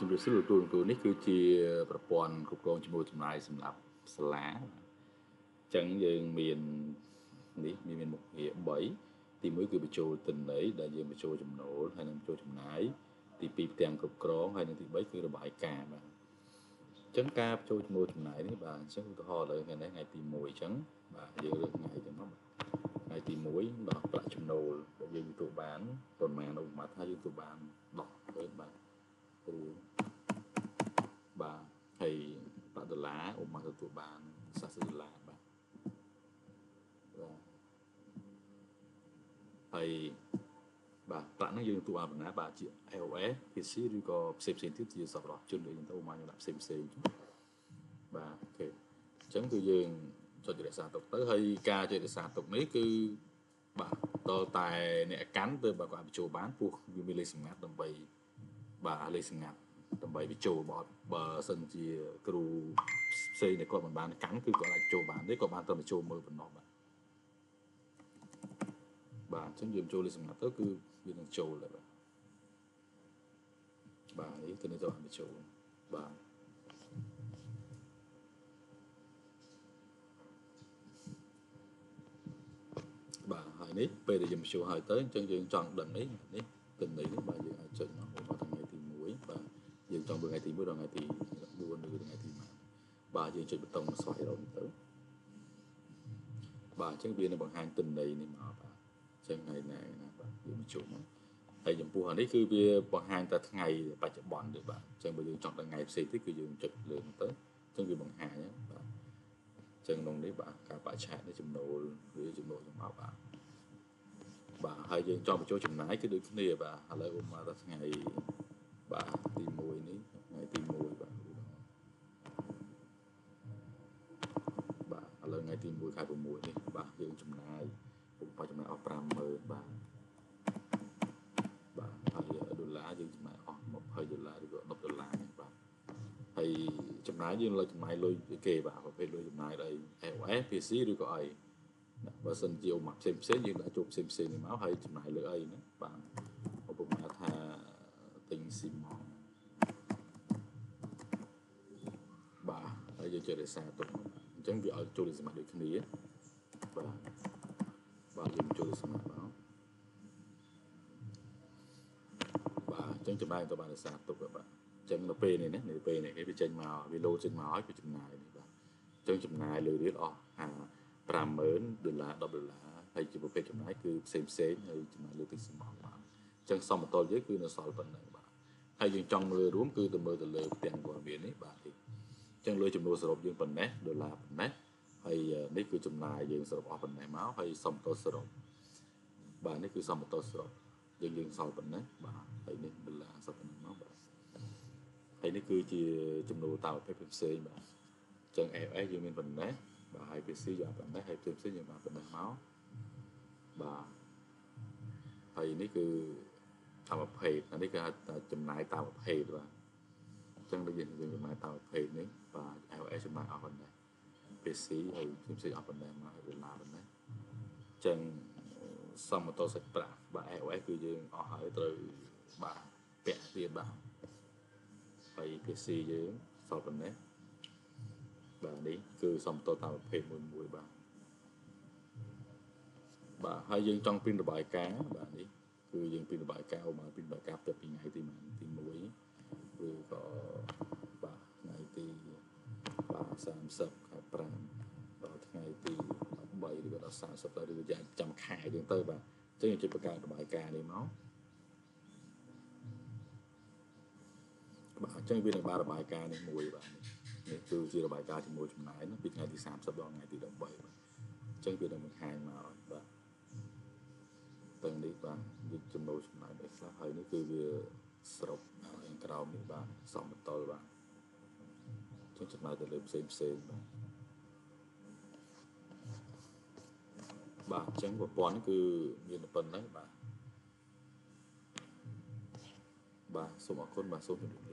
ជំរាបសួរលោកគ្រូនេះគឺជាប្រព័ន្ធគ្រប់គ្រងចំនួនចំណាយសម្រាប់សាលាអញ្ចឹងយើងមាននេះមានមុខងារ3ទី1គឺបញ្ចូលទិន្នន័យដែលយើងបញ្ចូលចំណូលហើយនិងបញ្ចូលចំណាយទី2ផ្ទាំងគ្រប់គ្រងហើយនិងទី3គឺរបាយការណ៍បាទអញ្ចឹងការបញ្ចូលចំណូលចំណាយនេះបាទអញ្ចឹងឧទាហរណ៍ឥឡូវថ្ងៃទី1អញ្ចឹងបាទយើងលើកថ្ងៃអញ្ចឹងមកថ្ងៃទី1ដល់ប្រាក់ចំណូលដែលយើងទទួលបានប្រមាណឧបមាថាយើងទទួលបាន10ទៅបាទឬបាទហើយប្រាក់ដុល្លារឧបមាទទួលបាន$40បាទហើយបាទប្រាក់ហ្នឹងយើងទទួលបានប៉ុណ្ណាបាទជា LOS PC ឬក៏ផ្សេងទៀតជាសប្បុរសជនដូចទៅឧបមាខ្ញុំដាក់ផ្សេងបាទអូខេអញ្ចឹងគឺយើងចុចរក្សាទុកទៅហើយការចុចរក្សាទុកនេះគឺបាទតតែអ្នកកាន់ទៅបើគាត់បញ្ចូលបានពោះវាមានលេខសម្ងាត់ដើម្បីបាទលេខសម្ងាត់ដើម្បីបញ្ចូលបើសិនជាគ្រូផ្សេងដែលគាត់មិនបានកាន់គឺគាត់អាចចូលបានទេគាត់បានតែបញ្ចូលមើលប៉ុណ្ណោះបាទអញ្ចឹងយើងចូលលេខសម្ងាត់ទៅគឺវានឹងចូលហើយបាទនេះទៅនេះទៅបញ្ចូលបាទបាទហើយនេះពេលដែលយើងបញ្ចូលហើយទៅអញ្ចឹងយើងចង់ដឹងនេះទិន្នន័យនេះបាទយើងអាចចុចមកដល់ថ្ងៃទី1បាទយើងចង់មើលថ្ងៃទី1ដល់ថ្ងៃទី4ឬថ្ងៃទី5បាទយើងចុចប៊ូតុងស្វែងរកទៅបាទអញ្ចឹងវានឹងបង្ហាញទិន្នន័យនេះមកបាទអញ្ចឹងថ្ងៃណាបាទយើងបញ្ចូលមកហើយចំពោះអានេះគឺវាបង្ហាញតែថ្ងៃបច្ចុប្បន្នទេបាទអញ្ចឹងបើយើងចង់ដល់ថ្ងៃផ្សេងទៀតគឺយើងចុចលើទៅអញ្ចឹងវាបង្ហាញបាទអញ្ចឹងក្នុងនេះបាទការបច្ឆេទនេះចំណូលវាចំណូលមកបាទហើយយើងចង់បញ្ចូលចំណាយគឺដូចគ្នាបាទឥឡូវឧបមាថាថ្ងៃបាទទី1នេះថ្ងៃទី1បាទឥឡូវថ្ងៃទី1ខែ6នេះបាទយើងចំណាយឧបមាចំណាយអស់50000បាទហើយដុល្លារយើងចំណាយអស់$20ឬក៏$10នេះបាទហើយចំណាយយើងលើចំណាយលុយគេបាទប្រភេទលុយចំណាយដោយ AOS PC ឬក៏អីបើសិនជាឧបមាផ្សេងយើងដាក់ចូលផ្សេងនេះមកហើយចំណាយលើអីណាបាទឧបមាថាទិញស៊ីម៉ងបាទហើយយើងចុចរក្សាទុកអញ្ចឹងវាឲ្យចូលលេខសម្ងាត់ដូចគ្នាបាទយើងចូលលេខសម្ងាត់មកបាទអញ្ចឹងចំណាយទៅបានរក្សាទុកបាទអញ្ចឹងនៅពេលនេះគេវាចេញមកវាលោតចេញមកឲ្យវាចំណាយនេះបាទអញ្ចឹងចំណាយលើរៀលអស់$50000$10ហើយជាប្រភេទចំណាយគឺផ្សេងហើយចំណាយលើទិញសំណល់បាទអញ្ចឹងសមតុល្យយើងគឺនៅសល់ប៉ុណ្ណឹងបាទហើយយើងចង់មើលរួមគឺទៅមើលទៅលើផ្ទាំងព័ត៌មាននេះបាទអញ្ចឹងលើចំនួនសរុបយើងប៉ុណ្ណេះដុល្លារប៉ុណ្ណេះហើយនេះគឺចំណាយយើងសរុបអស់ប៉ុណ្ណេះមកហើយសមតុល្យសរុបបាទនេះគឺសមតុល្យសរុបយើងសល់ប៉ុណ្ណេះបាទហើយនេះដុល្លារសល់ប៉ុណ្ណេះមកបាទហើយនេះគឺជាចំនួនតាមប្រភេទផ្សេងបាទអញ្ចឹង AOS យើងមានប៉ុណ្ណេះបាទហើយ PC យើងប៉ុណ្ណេះហើយផ្សេងយើងបានប៉ុណ្ណេះមកបាទហើយនេះគឺតាមប្រភេទនេះគឺហៅថាចំណាយតាមប្រភេទបាទអញ្ចឹងដូចយើងចំណាយតាមប្រភេទនេះបាទ AOS ចំណាយអស់ប៉ុណ្ណេះ PC ហើយផ្សេងអស់ប៉ុណ្ណេះមកដុល្លារប៉ុណ្ណេះអញ្ចឹងសមតុល្យសាច់ប្រាក់បាទ AOS គឺយើងអស់ហើយត្រូវបាទពាក់ទៀតបាទហើយ PC យើងសល់ប៉ុណ្ណេះបាទនេះគឺសមតុល្យតាមប្រភេទមួយបាទហើយយើងចង់ព្រីនរបាយការណ៍បាទនេះគឺយើងព្រីនរបាយការណ៍ឧបមាព្រីនរបាយការណ៍ពីថ្ងៃទី1ឬក៏បាទថ្ងៃទី30ខែ5ដល់ថ្ងៃទី13ឬក៏ដល់30ទៅឬក៏ចាំខែយើងទៅបាទអញ្ចឹងយើងចុចបង្កើតរបាយការណ៍នេះមកបាទអញ្ចឹងវានឹងបានរបាយការណ៍នេះមួយបាទនេះគឺជារបាយការណ៍ជាមួយចំណាយពីថ្ងៃទី30ដល់ថ្ងៃទី13បាទអញ្ចឹងវានឹងបង្ហាញមកបាទទាំងនេះបាទវាចំណូលចំណាយដូចខ្លះហើយនេះគឺវាសរុបខាងក្រោមនេះបាទសមតុល្យបាទអញ្ចឹងចំណាយទៅលើផ្សេងបាទអញ្ចឹងប្រព័ន្ធនេះគឺមានប៉ុណ្ណឹងបាទសូមអរគុណបាទសូមជម្រាប